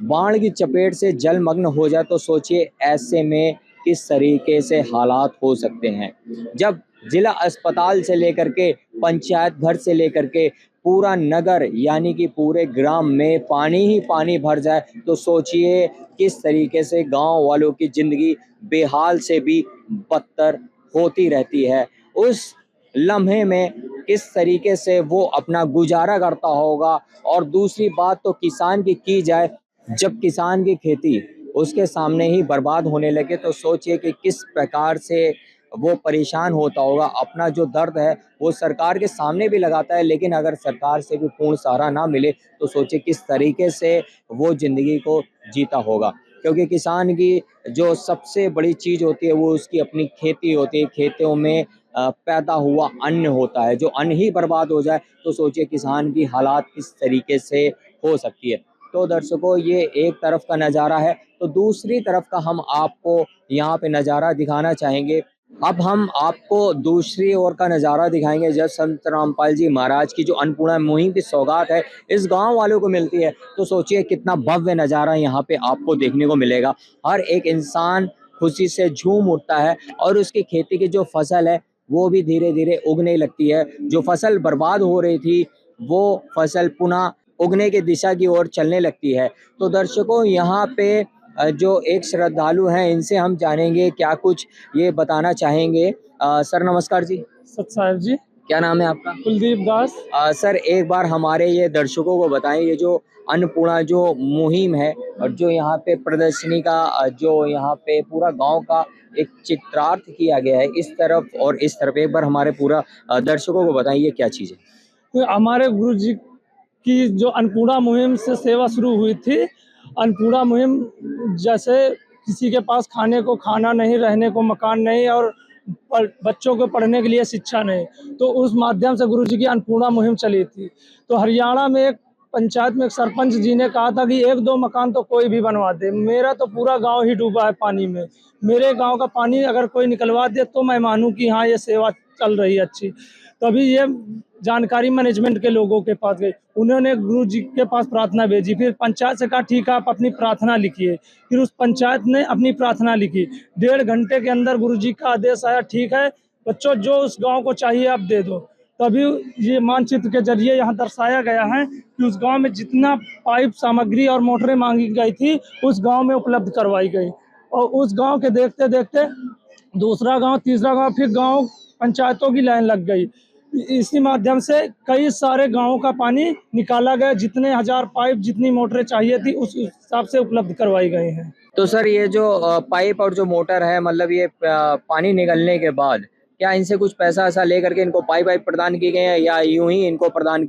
बाढ़ की चपेट से जलमग्न हो जाए तो सोचिए ऐसे में किस तरीके से हालात हो सकते हैं। जब जिला अस्पताल से लेकर के पंचायत घर से लेकर के पूरा नगर यानी कि पूरे ग्राम में पानी ही पानी भर जाए तो सोचिए किस तरीके से गांव वालों की जिंदगी बेहाल से भी बदतर होती रहती है। उस लम्हे में किस तरीके से वो अपना गुजारा करता होगा। और दूसरी बात तो किसान की जाए, जब किसान की खेती उसके सामने ही बर्बाद होने लगे तो सोचिए कि किस प्रकार से वो परेशान होता होगा। अपना जो दर्द है वो सरकार के सामने भी लगाता है, लेकिन अगर सरकार से भी पूर्ण सहारा ना मिले तो सोचिए किस तरीके से वो जिंदगी को जीता होगा। क्योंकि किसान की जो सबसे बड़ी चीज होती है वो उसकी अपनी खेती होती है। खेतों में पैदा हुआ अन्न होता है, जो अन्न ही बर्बाद हो जाए तो सोचिए किसान की हालात किस तरीके से हो सकती है। तो दर्शकों ये एक तरफ का नज़ारा है, तो दूसरी तरफ का हम आपको यहाँ पे नज़ारा दिखाना चाहेंगे। अब हम आपको दूसरी ओर का नज़ारा दिखाएंगे जब संत रामपाल जी महाराज की जो अन्नपूर्णा मुहिम की सौगात है इस गांव वालों को मिलती है तो सोचिए कितना भव्य नज़ारा यहाँ पे आपको देखने को मिलेगा। हर एक इंसान खुशी से झूम उठता है और उसकी खेती की जो फसल है वो भी धीरे धीरे उगने लगती है। जो फसल बर्बाद हो रही थी वो फसल पुनः उगने की दिशा की ओर चलने लगती है। तो दर्शकों यहाँ पे जो एक श्रद्धालु हैं इनसे हम जानेंगे क्या कुछ ये बताना चाहेंगे। सर नमस्कार जी। सत साहेब जी। क्या नाम है आपका? कुलदीप दास। सर एक बार हमारे ये दर्शकों को बताएं ये जो अन्नपूर्णा जो मुहिम है और जो यहाँ पे प्रदर्शनी का जो यहाँ पे पूरा गांव का एक चित्रार्थ किया गया है इस तरफ और इस तरफ, एक बार हमारे पूरा दर्शकों को बताइए क्या चीज़ है। तो हमारे गुरु जी की जो अन्नपूर्णा मुहिम से सेवा शुरू हुई थी। अन्नपूर्णा मुहिम जैसे किसी के पास खाने को खाना नहीं, रहने को मकान नहीं और बच्चों को पढ़ने के लिए शिक्षा नहीं, तो उस माध्यम से गुरु जी की अन्नपूर्णा मुहिम चली थी। तो हरियाणा में एक पंचायत में एक सरपंच जी ने कहा था कि 1-2 मकान तो कोई भी बनवा दे, मेरा तो पूरा गांव ही डूबा है पानी में, मेरे गांव का पानी अगर कोई निकलवा दे तो मैं मानूं कि हाँ ये सेवा चल रही है अच्छी। तभी ये जानकारी मैनेजमेंट के लोगों के पास गई, उन्होंने गुरु जी के पास प्रार्थना भेजी। फिर पंचायत से कहा ठीक है आप अपनी प्रार्थना लिखिए। फिर उस पंचायत ने अपनी प्रार्थना लिखी। 1.5 घंटे के अंदर गुरु जी का आदेश आया, ठीक है बच्चों जो उस गांव को चाहिए आप दे दो। तभी ये मानचित्र के जरिए यहाँ दर्शाया गया है कि उस गांव में जितना पाइप सामग्री और मोटरें मांगी गई थी उस गांव में उपलब्ध करवाई गई। और उस गांव के देखते देखते दूसरा गांव, तीसरा गांव, फिर गांव पंचायतों की लाइन लग गई। इसी माध्यम से कई सारे गांवों का पानी निकाला गया, जितने 1000 पाइप जितनी मोटरें चाहिए थी उस हिसाब से उपलब्ध करवाई गई हैं। तो सर ये जो पाइप और जो मोटर है मतलब ये पानी निकलने के बाद क्या इनसे कुछ पैसा ऐसा लेकर के इनको पाइप वाइप प्रदान की गई है या यूं ही इनको प्रदान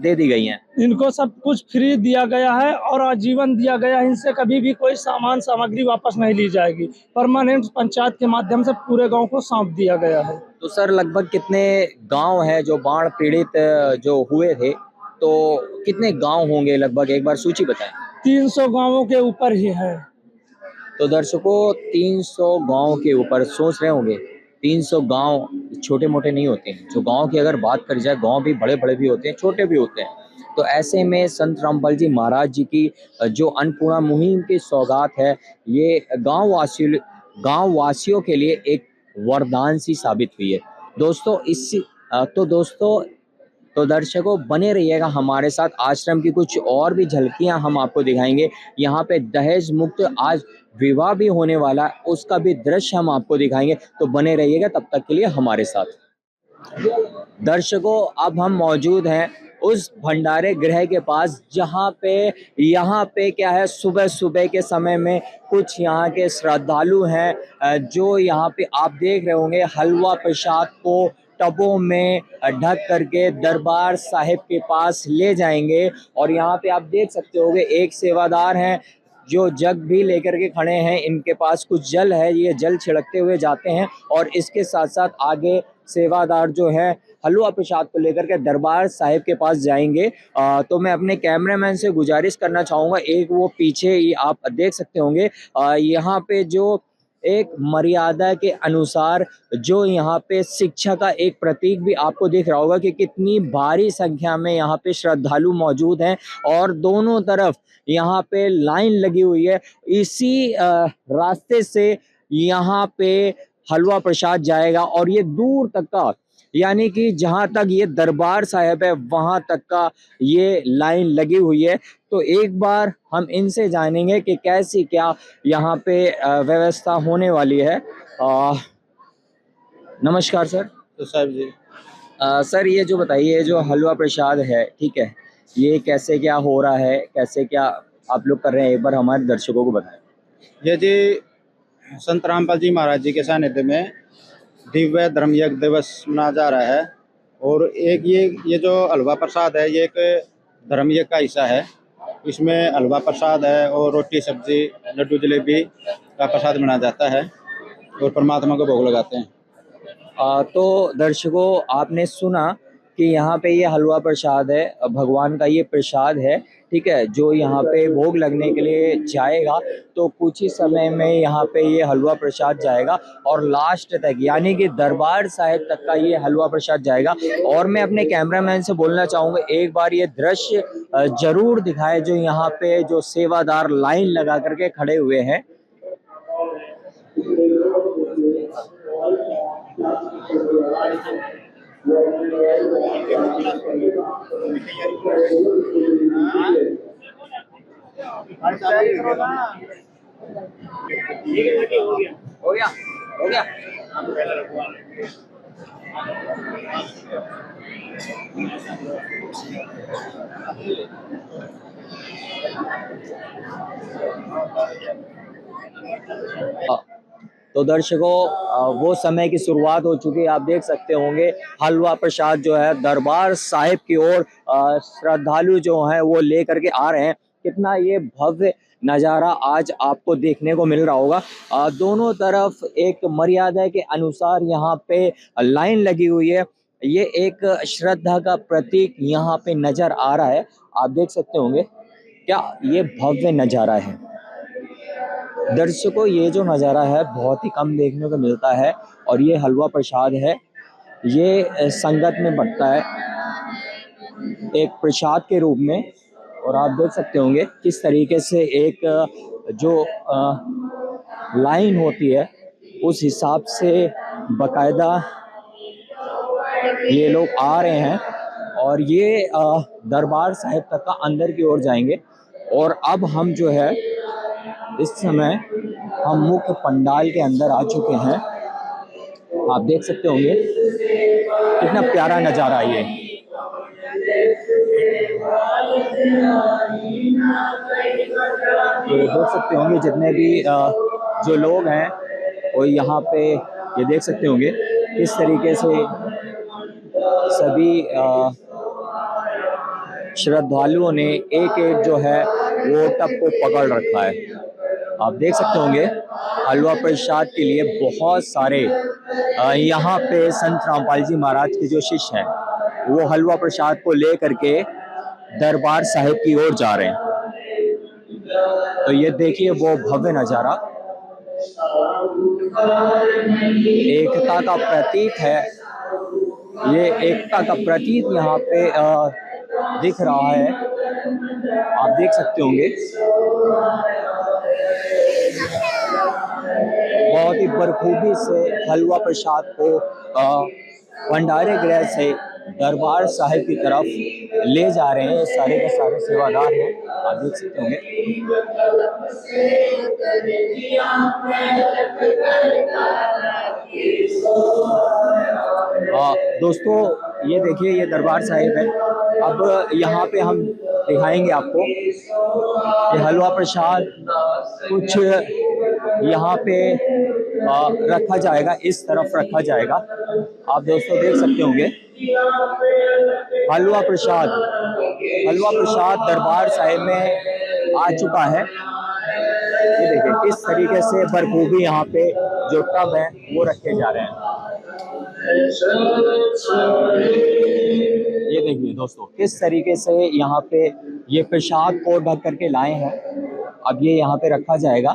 दे दी गई हैं? इनको सब कुछ फ्री दिया गया है और आजीवन दिया गया है। इनसे कभी भी कोई सामान सामग्री वापस नहीं ली जाएगी। परमानेंट पंचायत के माध्यम से पूरे गांव को सौंप दिया गया है। तो सर लगभग कितने गांव हैं जो बाढ़ पीड़ित जो हुए थे, तो कितने गांव होंगे लगभग, एक बार सूची बताएं। 300 गांवों के ऊपर ही है। तो दर्शकों 300 गांव के ऊपर, सोच रहे होंगे 300 गांव छोटे मोटे नहीं होते हैं। जो गांव की अगर बात करी जाए, गांव भी बड़े बड़े भी होते हैं, छोटे भी होते हैं। तो ऐसे में संत रामपाल जी महाराज जी की जो अन्नपूर्णा मुहिम की सौगात है, ये गांव वासियों के लिए एक वरदान सी साबित हुई है दोस्तों। तो दर्शकों बने रहिएगा हमारे साथ। आश्रम की कुछ और भी झलकियां हम आपको दिखाएंगे। यहाँ पे दहेज मुक्त आज विवाह भी होने वाला है, उसका भी दृश्य हम आपको दिखाएंगे। तो बने रहिएगा तब तक के लिए हमारे साथ। दर्शकों अब हम मौजूद हैं उस भंडारे गृह के पास, जहाँ पे क्या है, सुबह सुबह के समय में कुछ यहाँ के श्रद्धालु हैं जो यहाँ पे आप देख रहे होंगे हलवा प्रसाद को टबों में ढक करके दरबार साहिब के पास ले जाएंगे। और यहाँ पे आप देख सकते होंगे एक सेवादार हैं जो जग भी लेकर के खड़े हैं। इनके पास कुछ जल है, ये जल छिड़कते हुए जाते हैं और इसके साथ साथ आगे सेवादार जो है हलवा प्रसाद को लेकर के दरबार साहिब के पास जाएंगे। तो मैं अपने कैमरामैन से गुजारिश करना चाहूँगा, एक वो पीछे ये आप देख सकते होंगे यहाँ पे जो एक मर्यादा के अनुसार जो यहाँ पे शिक्षा का एक प्रतीक भी आपको दिख रहा होगा कि कितनी भारी संख्या में यहाँ पे श्रद्धालु मौजूद हैं और दोनों तरफ यहाँ पे लाइन लगी हुई है। इसी रास्ते से यहाँ पे हलवा प्रसाद जाएगा और ये दूर तक का, यानी कि जहाँ तक ये दरबार साहिब है वहाँ तक का ये लाइन लगी हुई है। तो एक बार हम इनसे जानेंगे कि कैसी क्या यहाँ पे व्यवस्था होने वाली है। नमस्कार सर। तो साहब जी, सर ये जो बताइए, जो हलवा प्रसाद है, ठीक है, ये कैसे क्या हो रहा है, कैसे क्या आप लोग कर रहे हैं, एक बार हमारे दर्शकों को बताएं। ये जी संत रामपाल जी महाराज जी के सानिध्य में दिव्य धर्म यज्ञ दिवस मनाया जा रहा है। और एक ये जो हलवा प्रसाद है, ये एक धर्म यज्ञ का हिस्सा है। इसमें हलवा प्रसाद है और रोटी सब्जी लड्डू जलेबी का प्रसाद बनाया जाता है और परमात्मा को भोग लगाते हैं। तो दर्शकों आपने सुना कि यहाँ पे ये हलवा प्रसाद है, भगवान का ये प्रसाद है, ठीक है, जो यहाँ पे भोग लगने के लिए जाएगा। तो कुछ ही समय में यहाँ पे ये हलवा प्रसाद जाएगा और लास्ट तक, यानी कि दरबार साहिब तक का ये हलवा प्रसाद जाएगा। और मैं अपने कैमरामैन से बोलना चाहूँगा एक बार ये दृश्य जरूर दिखाए, जो यहाँ पे जो सेवादार लाइन लगा करके खड़े हुए हैं। हो गया। तो दर्शकों वो समय की शुरुआत हो चुकी है। आप देख सकते होंगे हलवा प्रसाद जो है दरबार साहिब की ओर श्रद्धालु जो हैं वो लेकर के आ रहे हैं। कितना ये भव्य नज़ारा आज आपको देखने को मिल रहा होगा। दोनों तरफ एक मर्यादा के अनुसार यहाँ पे लाइन लगी हुई है। ये एक श्रद्धा का प्रतीक यहाँ पे नजर आ रहा है। आप देख सकते होंगे क्या ये भव्य नज़ारा है। दर्शकों ये जो नज़ारा है बहुत ही कम देखने को मिलता है और ये हलवा प्रसाद है, ये संगत में बंटता है एक प्रसाद के रूप में। और आप देख सकते होंगे किस तरीके से एक जो लाइन होती है उस हिसाब से बकायदा ये लोग आ रहे हैं और ये दरबार साहिब तक का अंदर की ओर जाएंगे। और अब हम जो है इस समय हम मुख्य पंडाल के अंदर आ चुके हैं। आप देख सकते होंगे कितना प्यारा नज़ारा ये। तो देख सकते होंगे जितने भी जो लोग हैं वो यहाँ पे ये देख सकते होंगे इस तरीके से सभी श्रद्धालुओं ने एक एक जो है वो टब को पकड़ रखा है। आप देख सकते होंगे हलवा प्रसाद के लिए बहुत सारे यहाँ पे संत रामपाल जी महाराज के जो शिष्य हैं वो हलवा प्रसाद को ले करके दरबार साहिब की ओर जा रहे हैं। तो ये देखिए वो भव्य नजारा, एकता का प्रतीक है। ये एकता का प्रतीक यहाँ पे दिख रहा है, आप देख सकते होंगे। बहुत ही बखूबी से हलवा प्रसाद को भंडारे गृह से दरबार साहिब की तरफ ले जा रहे हैं। सारे के सारे सेवादार हैं, आप देख सकते होंगे। दोस्तों ये देखिए ये दरबार साहिब है। अब यहाँ पे हम दिखाएंगे आपको ये हलवा प्रसाद कुछ यहाँ पे रखा जाएगा, इस तरफ रखा जाएगा। आप दोस्तों देख सकते होंगे हलवा प्रसाद दरबार साहिब में आ चुका है। ये देखिए किस तरीके से बखूबी यहाँ पे जो टब है वो रखे जा रहे हैं। ये देखिए दोस्तों किस तरीके से यहाँ पे ये प्रसाद को ढक करके लाए हैं। अब ये यहाँ पे रखा जाएगा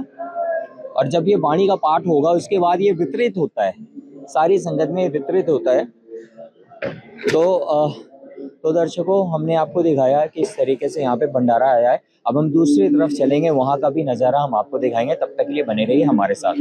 और जब ये वाणी का पाठ होगा उसके बाद ये वितरित होता है, सारी संगत में वितरित होता है। तो दर्शकों हमने आपको दिखाया कि इस तरीके से यहाँ पे भंडारा आया है। अब हम दूसरी तरफ चलेंगे, वहाँ का भी नज़ारा हम आपको दिखाएंगे। तब तक के लिए बने रहिए हमारे साथ।